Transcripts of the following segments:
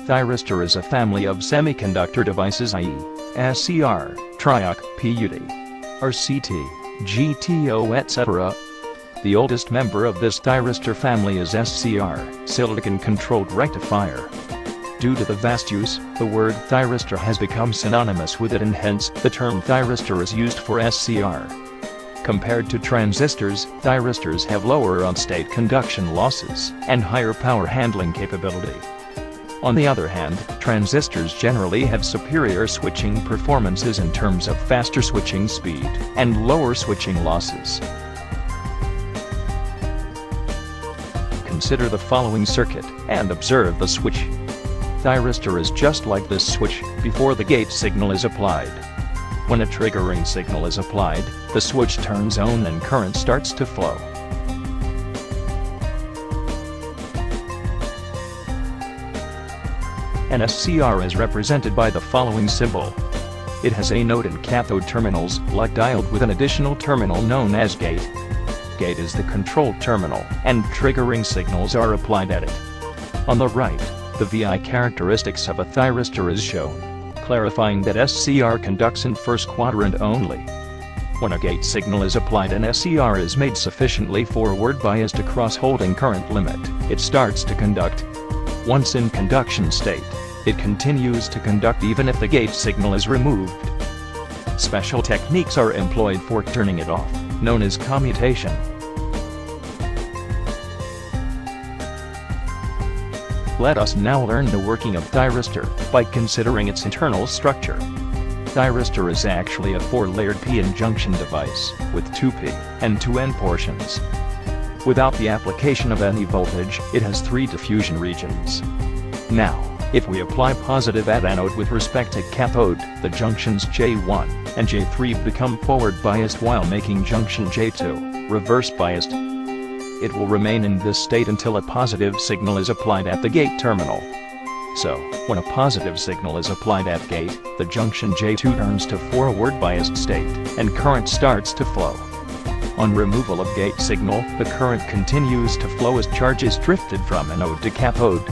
Thyristor is a family of semiconductor devices, i.e. SCR, Trioc, PUD, RCT, GTO, etc. The oldest member of this thyristor family is SCR, silicon-controlled rectifier. Due to the vast use, the word thyristor has become synonymous with it, and hence, the term thyristor is used for SCR. Compared to transistors, thyristors have lower on-state conduction losses and higher power handling capability. On the other hand, transistors generally have superior switching performances in terms of faster switching speed and lower switching losses. Consider the following circuit and observe the switch. Thyristor is just like this switch before the gate signal is applied. When a triggering signal is applied, the switch turns on and current starts to flow. An SCR is represented by the following symbol. It has anode and cathode terminals, like diode, with an additional terminal known as gate. Gate is the control terminal, and triggering signals are applied at it. On the right, the VI characteristics of a thyristor is shown, clarifying that SCR conducts in first quadrant only. When a gate signal is applied, an SCR is made sufficiently forward biased to cross holding current limit. It starts to conduct. Once in conduction state, it continues to conduct even if the gate signal is removed. Special techniques are employed for turning it off, known as commutation. Let us now learn the working of thyristor by considering its internal structure. Thyristor is actually a 4-layered p-n junction device with 2 p and 2 n portions. Without the application of any voltage, it has 3 diffusion regions. Now, if we apply positive at anode with respect to cathode, the junctions J1 and J3 become forward biased, while making junction J2 reverse biased. It will remain in this state until a positive signal is applied at the gate terminal. So, when a positive signal is applied at gate, the junction J2 turns to forward biased state, and current starts to flow. On removal of gate signal, the current continues to flow as charge is drifted from anode to cathode.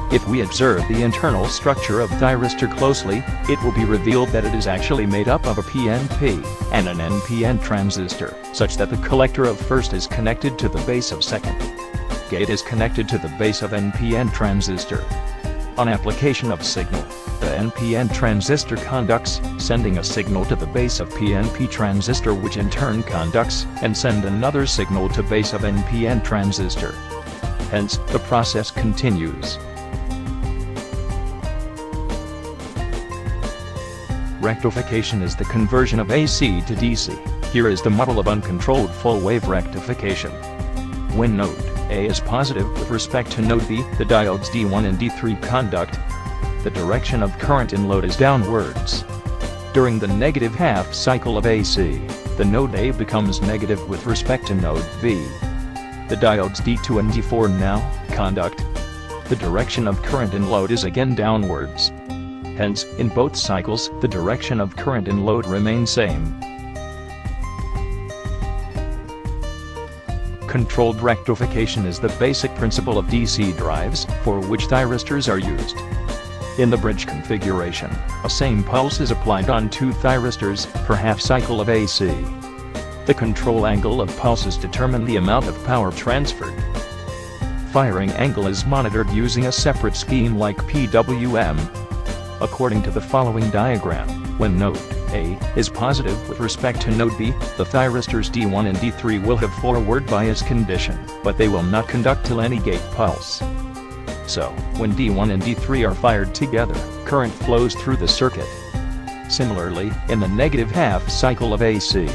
If we observe the internal structure of thyristor closely, it will be revealed that it is actually made up of a PNP and an NPN transistor, such that the collector of first is connected to the base of second. Gate is connected to the base of NPN transistor. On application of signal, the NPN transistor conducts, sending a signal to the base of PNP transistor, which in turn conducts and send another signal to base of NPN transistor. Hence, the process continues. Rectification is the conversion of AC to DC. Here is the model of uncontrolled full-wave rectification. When node A is positive with respect to node B, the diodes D1 and D3 conduct. The direction of current in load is downwards. During the negative half cycle of AC, the node A becomes negative with respect to node B. The diodes D2 and D4 now conduct. The direction of current in load is again downwards. Hence, in both cycles, the direction of current in load remains same. Controlled rectification is the basic principle of DC drives, for which thyristors are used. In the bridge configuration, a same pulse is applied on 2 thyristors per half cycle of AC. The control angle of pulses determine the amount of power transferred. Firing angle is monitored using a separate scheme like PWM. According to the following diagram, when node A is positive with respect to node B, the thyristors D1 and D3 will have forward bias condition, but they will not conduct till any gate pulse. So, when D1 and D3 are fired together, current flows through the circuit. Similarly, in the negative half cycle of AC,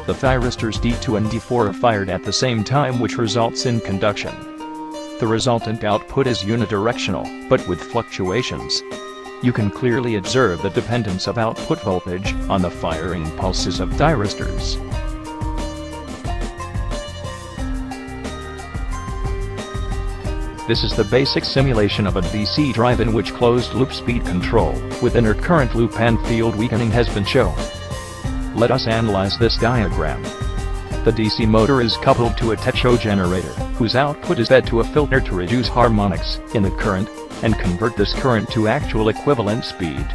the thyristors D2 and D4 are fired at the same time, which results in conduction. The resultant output is unidirectional, but with fluctuations. You can clearly observe the dependence of output voltage on the firing pulses of thyristors. This is the basic simulation of a DC drive in which closed-loop speed control with intercurrent loop and field weakening has been shown. Let us analyze this diagram. The DC motor is coupled to a Techo generator, whose output is fed to a filter to reduce harmonics in the current, and convert this current to actual equivalent speed.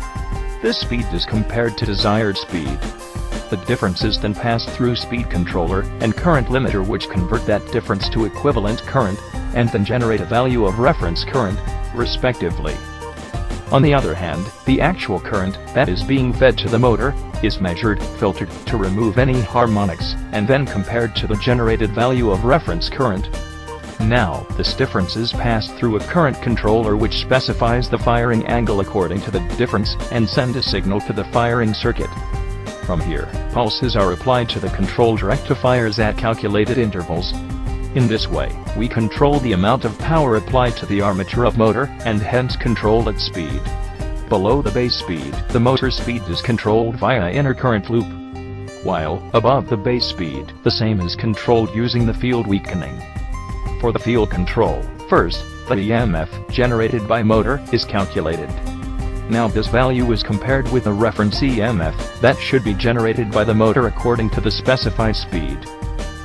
This speed is compared to desired speed. The difference is then passed through speed controller and current limiter, which convert that difference to equivalent current, and then generate a value of reference current, respectively. On the other hand, the actual current that is being fed to the motor is measured, filtered to remove any harmonics, and then compared to the generated value of reference current. Now, this difference is passed through a current controller, which specifies the firing angle according to the difference and send a signal to the firing circuit. From here, pulses are applied to the controlled rectifiers at calculated intervals. In this way, we control the amount of power applied to the armature of motor, and hence control its speed. Below the base speed, the motor speed is controlled via inner current loop, while above the base speed, the same is controlled using the field weakening. For the field control, first, the EMF generated by motor is calculated. Now this value is compared with the reference EMF that should be generated by the motor according to the specified speed.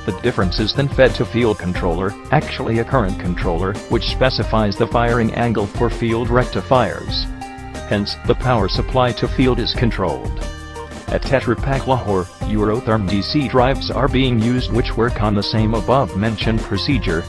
The difference is then fed to field controller, actually a current controller, which specifies the firing angle for field rectifiers. Hence, the power supply to field is controlled. At Tetra Pak Lahore, Eurotherm DC drives are being used, which work on the same above-mentioned procedure.